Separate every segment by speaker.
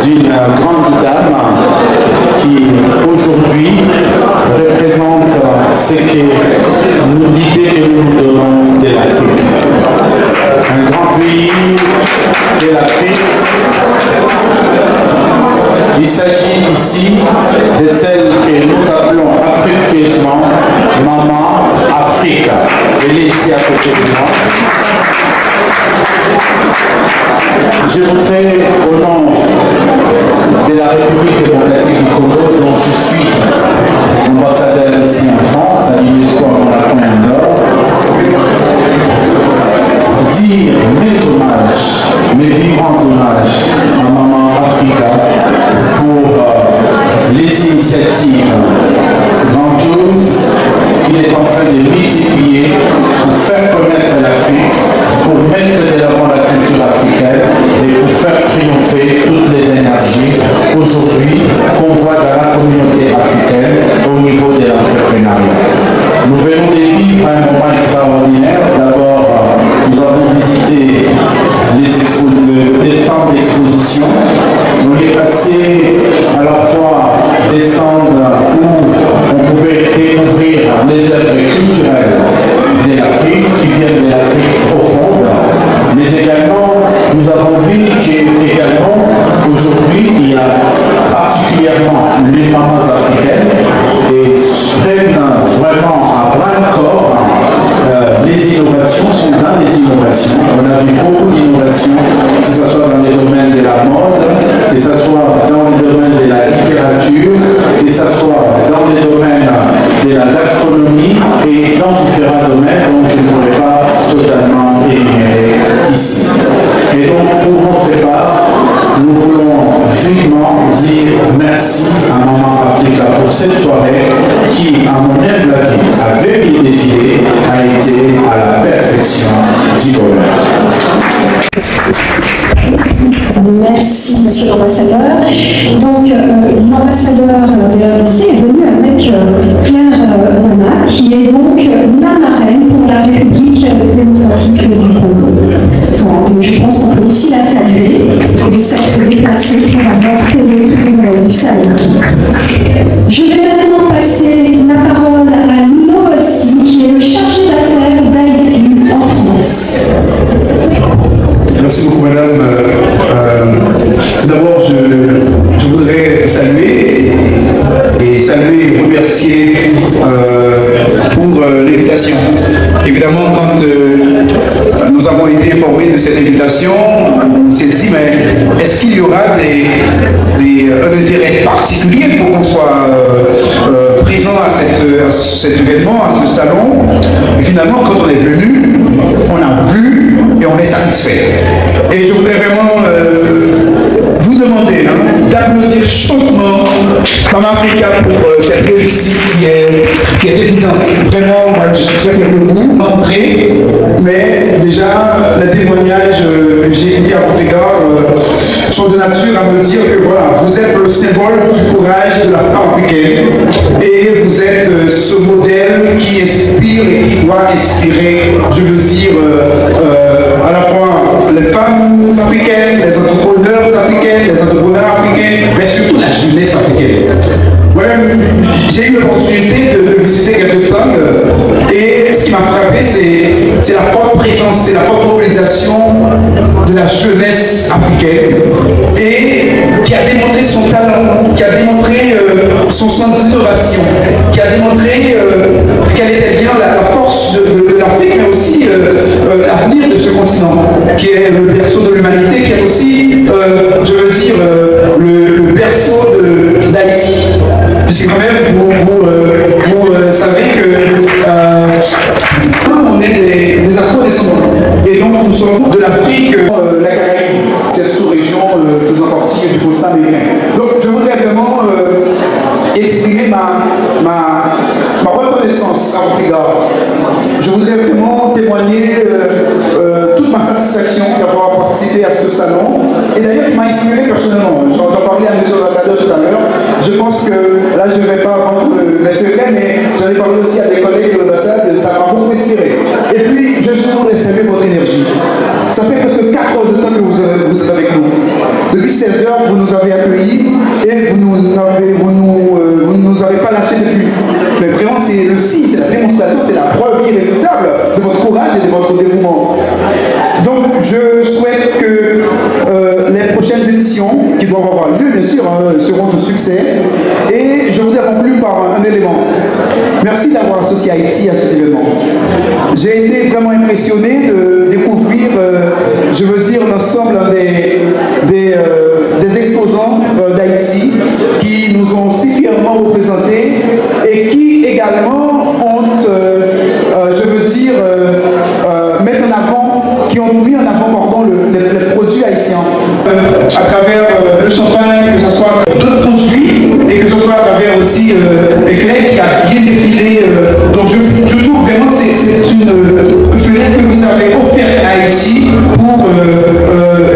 Speaker 1: d'une grande dame qui aujourd'hui représente ce que l'idée que nous nous donnons de l'Afrique. Un grand pays de l'Afrique. Il s'agit ici de celle que nous appelons affectueusement Maman Africa. Elle est ici à côté de moi. Je voudrais, au nom de la République démocratique du Congo, dont je suis ambassadeur ici en France, à l'UNESCO à la Commande d'Or, dire mes hommages, mes vibrants hommages à Maman Africa pour les initiatives grandioses qu'il est en train de multiplier pour faire connaître l'Afrique, pour mettre de l'avant la culture africaine et pour faire triompher toutes les énergies aujourd'hui qu'on voit dans la communauté africaine au niveau de l'entrepreneuriat. Nous venons de vivre un moment extraordinaire. D'abord, nous avons visité les stands d'exposition. On est passé à la fois des stands où on pouvait découvrir les œuvres culturelles de l'Afrique, qui viennent de l'Afrique profonde, mais également, nous avons vu qu'aujourd'hui, il y a particulièrement les mamans africaines et prennent vraiment à bras le corps les innovations, sont dans les innovations. On a vu beaucoup d'innovations, que ce soit dans les domaines de la mode, que ce soit dans les domaines de la littérature, que ce soit dans les domaines de la gastronomie et dans différents domaines dont je ne pourrais pas totalement énumérer ici. Et donc, pour notre part, nous voulons vivement dire merci à Maman Africa pour cette soirée qui, à mon humble avis, avec les défilés, a été à la perfection du bonheur.
Speaker 2: Merci, monsieur l'ambassadeur. Donc, l'ambassadeur de la RDC est venu avec Claire Nana, qui est donc la marraine pour la République démocratique du Congo. Donc, je pense qu'on peut aussi la saluer et s'être déplacée pour avoir fait le tour du salon. Je vais maintenant passer la parole à Nino Ossi, qui est le chargé d'affaires d'Haïti en France.
Speaker 3: Merci beaucoup, madame. Tout d'abord, je voudrais saluer et remercier pour l'invitation. Évidemment, quand nous avons été informés de cette invitation, on s'est dit, mais est-ce qu'il y aura un intérêt particulier pour qu'on soit présent à cet événement, à ce salon? Et finalement, quand on est venu, on a vu et on est satisfait. Et je voudrais vraiment vous demander d'applaudir chaudement Maman Africa pour cette réussite qui est évidente. Vraiment, moi, je suis très fier de vous d'entrer, mais déjà, les témoignages que j'ai écoutés à votre égard sont de nature à me dire que voilà, vous êtes le symbole du courage de la femme africaine et vous êtes ce modèle qui inspire et qui doit inspirer, je veux dire, à la fois les femmes africaines, les entrepreneurs africains, mais surtout la jeunesse africaine. Moi-même, j'ai eu l'opportunité de visiter quelques stands et ce qui m'a frappé, c'est la forte présence, c'est la forte mobilisation de la jeunesse africaine et qui a démontré son talent, qui a démontré son sens d'innovation, qui a démontré quelle était bien la force de l'Afrique, mais aussi l'avenir de ce continent, qui est le berceau de l'humanité, qui est aussi, je veux dire, le berceau d'Haïti. Puisque quand même, vous savez que on est des afro-descendants. Et donc, nous sommes de l'Afrique, la Caraïbe, cette sous-région faisant partie du continent américain. Donc, je voudrais vraiment exprimer ma reconnaissance à votre égard. Je voudrais vraiment témoigner toute ma satisfaction d'avoir participé à ce salon. Et d'ailleurs, il m'a inspiré personnellement. J'en parlais à M. l'ambassadeur tout à l'heure. Je pense que, là, je ne vais pas vendre mes secrets, mais j'en ai parlé aussi à des collègues de l'ambassade, ça m'a beaucoup inspiré. Et puis, je voudrais saluer votre énergie. Ça fait presque 4 heures de temps que vous êtes avec nous. Depuis 16h, vous nous avez accueillis et vous ne nous avez pas lâchés depuis. Mais vraiment, c'est le signe, c'est la démonstration, c'est la preuve irréfutable de votre courage et de votre dévouement. Donc, je souhaite que les prochaines éditions, qui doivent avoir lieu, bien sûr, seront de succès. Et je voudrais conclure par un élément. Merci d'avoir associé Haïti à cet événement. J'ai été vraiment impressionné de découvrir, je veux dire, l'ensemble des exposants d'Haïti qui nous ont si fièrement représentés et qui également ont, je veux dire, qui ont mis en avant les produits haïtiens. À travers le champagne, que ce soit d'autres produits, et que ce soit à travers aussi Éclair qui a bien défilé. Donc je trouve vraiment que c'est une fenêtre que vous avez offerte à Haïti pour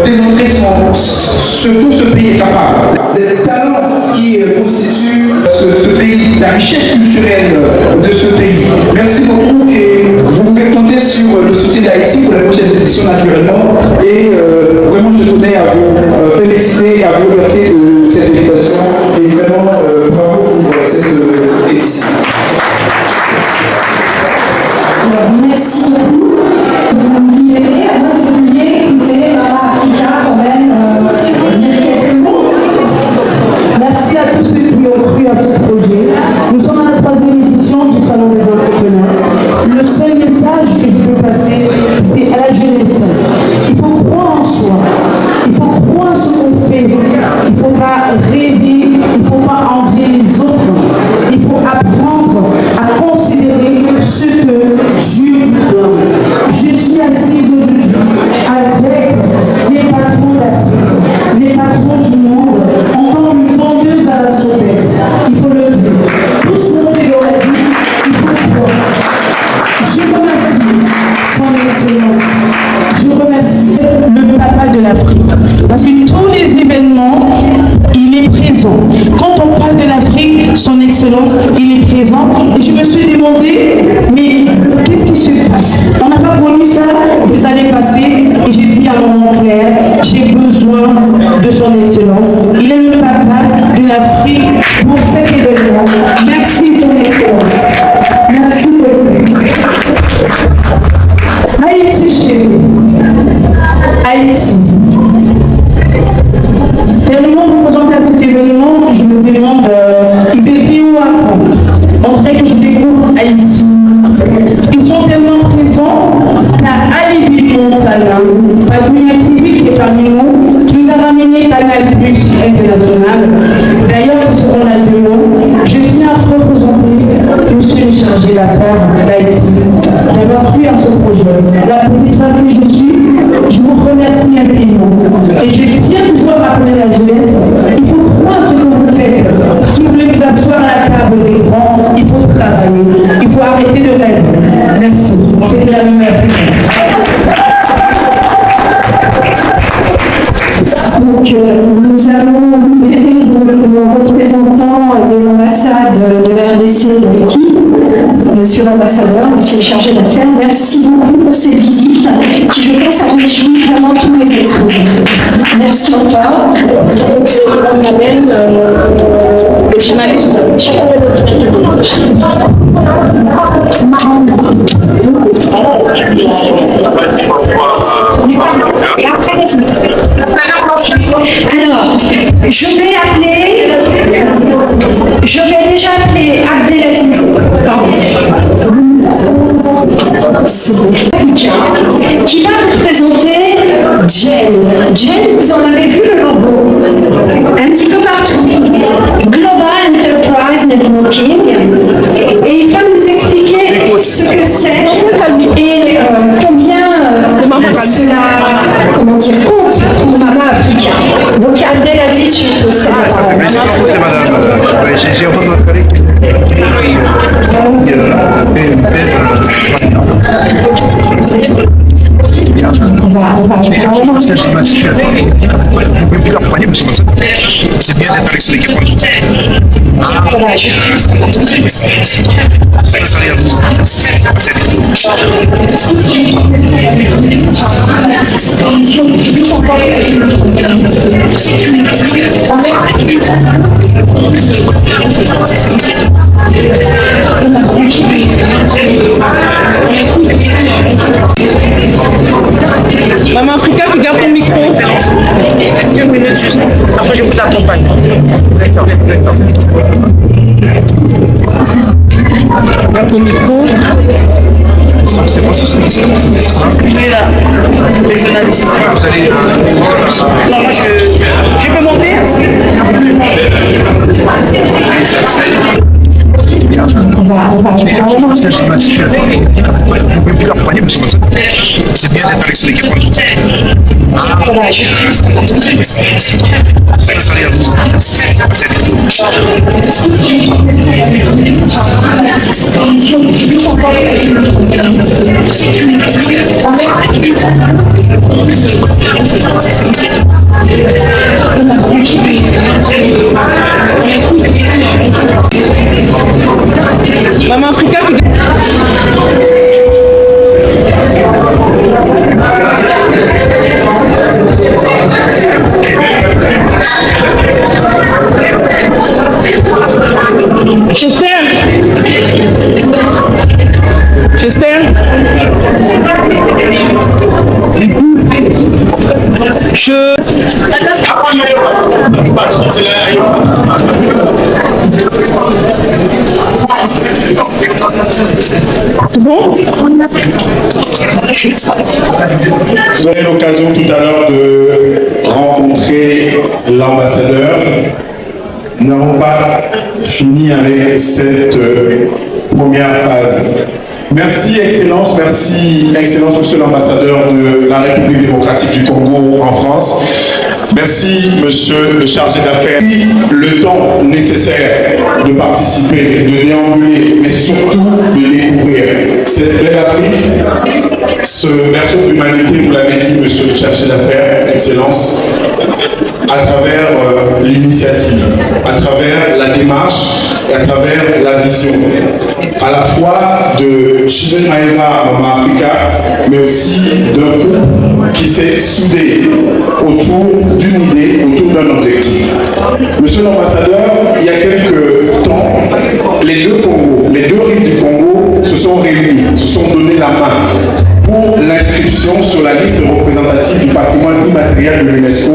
Speaker 3: démontrer ce dont ce pays est capable. Les talents qui constituent ce pays, la richesse culturelle de ce pays. Merci beaucoup et vous pouvez compter sur le soutien d'Haïti pour les prochaines éditions naturellement. Et vraiment je tenais à vous féliciter et à vous remercier de cette invitation. Et vraiment bravo pour cette édition.
Speaker 2: Merci beaucoup. Vous me libérez, à moins que vous vouliez écouter Mama Africa quand même dire quelques mots.
Speaker 4: Merci à tous ceux qui ont cru à ce projet. Nous sommes à la 3e édition du Salon des entrepreneurs. Le seul message que je peux passer, c'est à la jeunesse. Il faut croire en soi. Il faut croire en ce qu'on fait. Il ne faut pas rêver. Il ne faut pas envier les autres. Il faut apprendre à considérer ce que Dieu vous donne. Je suis assise aujourd'hui avec les patrons d'Afrique, les patrons du monde, encore une vendeuse à la sauvette. Il faut le dire. Tout ce qu'on fait dans la vie, il faut le voir. Je remercie son excellence. Je remercie le papa de l'Afrique. Parce que tous les événements, il est présent. Quand on parle de l'Afrique, son excellence, il est présent. Et je me suis demandé, mais qu'est-ce qui se passe? On n'a pas connu ça des années passées. Et j'ai dit à mon clair, j'ai besoin de son excellence. Il est le papa de l'Afrique pour cet événement. Merci son excellence. Merci beaucoup. Haïti chérie. Haïti. Tellement représenté à cet événement, je me demande, ils étaient où avant? On dirait que je découvre Haïti. Ils sont tellement présents qu'à Alibi Montana, Patrick TV qui est parmi nous, qui nous a ramené Canal Plus International. D'ailleurs, ils seront là demain. Je tiens à représenter monsieur le chargé d'affaires d'Haïti, d'avoir cru à ce projet. La petite femme que je suis, je vous remercie infiniment. Et je tiens toujours à rappeler la jeunesse, il faut croire ce que vous faites. Si vous voulez vous asseoir à la table des grands, il faut travailler. Il faut arrêter de rêver. Merci. C'était la même Afrique.
Speaker 2: Donc, nous allons libérer nos représentants des ambassades de RDC et d'Haïti, monsieur l'ambassadeur, monsieur le chargé d'affaires. Merci beaucoup pour cette visite qui, je pense, a réjoui vraiment tous les exposants. Merci encore.
Speaker 4: On amène le journaliste.
Speaker 2: Alors, je vais déjà appeler Abdelaziz. Qui va vous présenter Jen. Jen, vous en avez vu le logo un petit peu partout. Global Enterprise Networking. Et il va nous expliquer ce que c'est et combien cela, compte pour Mama Africa. Donc Abdelaziz, je te cède la parole.
Speaker 5: J'ai entendu votre collègue qui fait une baisse. C'est automatique. Vous pouvez plus leur poigner, monsieur Manson. C'est bien d'être avec son équipe.
Speaker 2: Voilà,
Speaker 5: Ça allait à vous. À très vite.
Speaker 4: Maman Africa, tu gardes ton micro.
Speaker 5: 1 minute juste. Après, je vous accompagne. D'accord, d'accord.
Speaker 4: Garde ton micro.
Speaker 5: C'est pas socialiste, c'est ça.
Speaker 4: Il est là, le journaliste.
Speaker 5: Vous allez.
Speaker 4: Non, moi je peux monter.
Speaker 5: C'est automatique. Vous pouvez plus l'accompagner, monsieur Watson. C'est bien d'être avec son équipe. Ça allez à vous. Très
Speaker 4: Maman Africa, tu Chester. Bon.
Speaker 1: Vous aurez l'occasion tout à l'heure de rencontrer l'ambassadeur. Nous n'avons pas fini avec cette première phase. Merci Excellence, Monsieur l'ambassadeur de la République démocratique du Congo en France. Merci Monsieur le chargé d'affaires. Le temps nécessaire de participer, de déambuler, mais surtout de découvrir cette belle Afrique, ce berceau d'humanité, vous l'avez dit Monsieur le chargé d'affaires, Excellence, à travers l'initiative, à travers la démarche et à travers la vision, à la fois de Children Maeva Mama Africa, mais aussi d'un groupe qui s'est soudé autour d'une idée, autour d'un objectif. Monsieur l'ambassadeur, il y a quelques temps, les deux Congos, les deux rives du Congo se sont réunis, se sont donné la main pour l'inscription sur la liste représentative du patrimoine immatériel de l'UNESCO,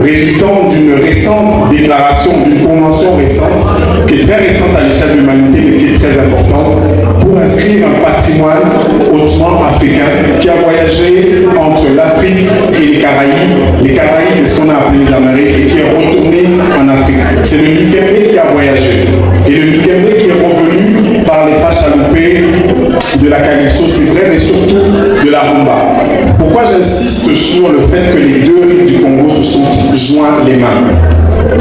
Speaker 1: résultant d'une récente déclaration, d'une convention récente, qui est très récente à l'échelle de l'humanité, mais qui est très importante, pour inscrire un patrimoine hautement africain qui a voyagé entre l'Afrique et les Caraïbes est ce qu'on a appelé les Amériques, et qui est retourné en Afrique. C'est le Nikembe qui a voyagé, et le Nikembe qui est revenu par les pas chaloupés de la Calypso, c'est vrai, mais surtout de la rumba. Pourquoi j'insiste sur le fait que les deux rives du Congo se sont joints les mains?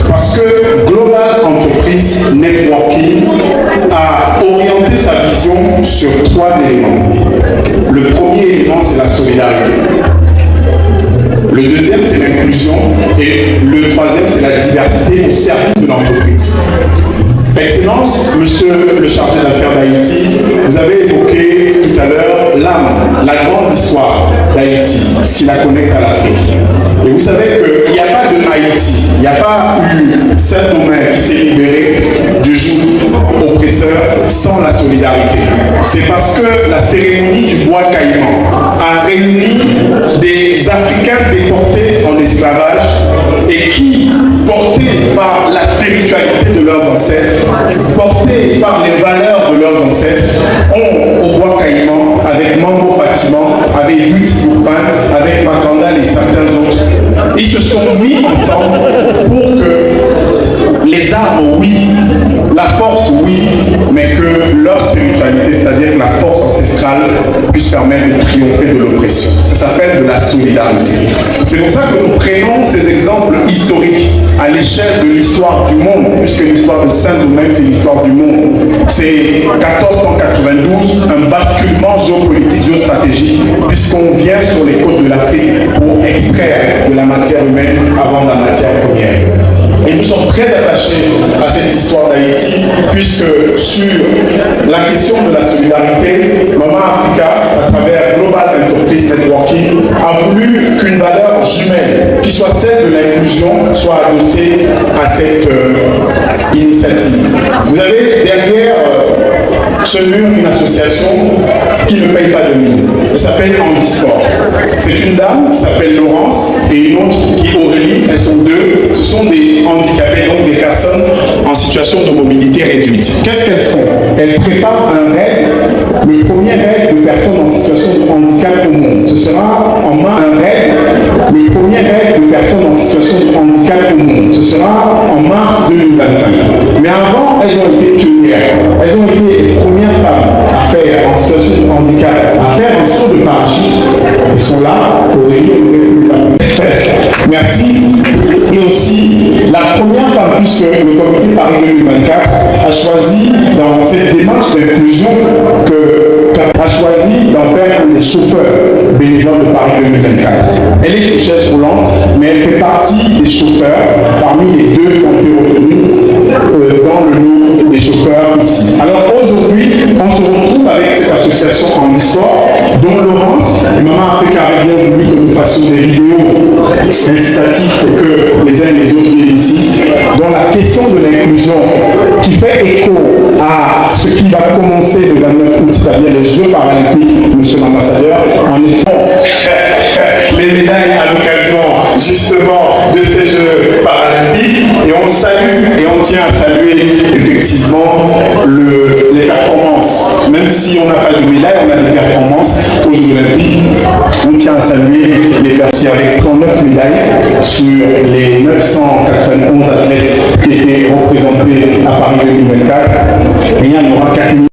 Speaker 1: Parce que Global Entreprise Networking a orienté sa vision sur 3 éléments. Le premier élément, c'est la solidarité. Le deuxième, c'est l'inclusion. Et le troisième, c'est la diversité au service de l'entreprise. Excellence, Monsieur le chargé d'affaires d'Haïti, vous avez évoqué tout à l'heure l'âme, la grande histoire d'Haïti, ce qui la connecte à l'Afrique. Et vous savez qu'il n'y a pas de Haïti, il n'y a pas eu Saint-Domingue qui s'est libéré du joug oppresseur sans la solidarité. C'est parce que la cérémonie du bois caïman a réuni des Africains déportés en esclavage et qui, portés par la spiritualité de leurs ancêtres, portés par les valeurs de leurs ancêtres, ont au bois caïman, avec Mambo Fatiman, avec Buti Bourpin, avec Makandal et certains autres, ils se sont mis ensemble pour que les armes, oui, la force, oui, mais que leur spiritualité, c'est-à-dire la force ancestrale, puisse permettre de triompher de l'oppression. Ça s'appelle de la solidarité. C'est pour ça que nous prenons ces exemples historiques à l'échelle de l'histoire du monde, puisque l'histoire de Saint-Domingue, c'est l'histoire du monde. C'est 1492, un basculement géopolitique, géostratégique, puisqu'on vient sur les côtes de l'Afrique pour extraire de la matière humaine avant la matière première. Et nous sommes très attachés à cette histoire d'Haïti, puisque sur la question de la solidarité, Maman Africa, à travers Global Entreprise Networking, a voulu qu'une valeur jumelle, qui soit celle de l'inclusion, soit adossée à cette initiative. Vous avez derrière ce mur une association qui ne paye pas de mine. Elle s'appelle Handisport. C'est une dame qui s'appelle Laurence et une autre qui est Aurélie. Elles sont deux. Ce sont des handicapés, donc des personnes en situation de mobilité réduite. Qu'est-ce qu'elles font? Elles préparent un raid, le premier raid de personnes en situation de handicap au monde. Ce sera en mars un raid, le premier raid de personnes en situation de handicap au monde. Ce sera en mars 2025. Mais avant, elles ont été pionnières. Elles ont été les premières femmes à faire en situation de handicap, à faire un saut de parachute. Elles sont là, Aurélie, merci. Et aussi, la première femme, puisque le comité Paris 2024 a choisi dans cette démarche d'inclusion a choisi d'en faire un des chauffeurs bénévoles de Paris 2024. Elle est sur chaise roulante, mais elle fait partie des chauffeurs parmi les deux qui ont été retenus dans le lot des chauffeurs ici. Alors aujourd'hui, on se retrouve avec cette association Handisport, dont Laurence et Maman Africa avaient bien voulu que nous fassions des vidéos incitatives pour que les uns et les autres viennent ici, dont la question de l'inclusion qui fait écho à ce qui va commencer le 29 août, c'est-à-dire les Jeux paralympiques, monsieur l'ambassadeur, en espérant les médailles à l'occasion justement de ces Jeux paralympiques. Et on salue et on tient à saluer effectivement les performances. Même si on n'a pas de médaille, on a des performances aux Jeux olympiques. On tient à saluer les parties avec 39 médailles sur les 991 athlètes qui étaient représentés à Paris 2024. Et il y en aura 4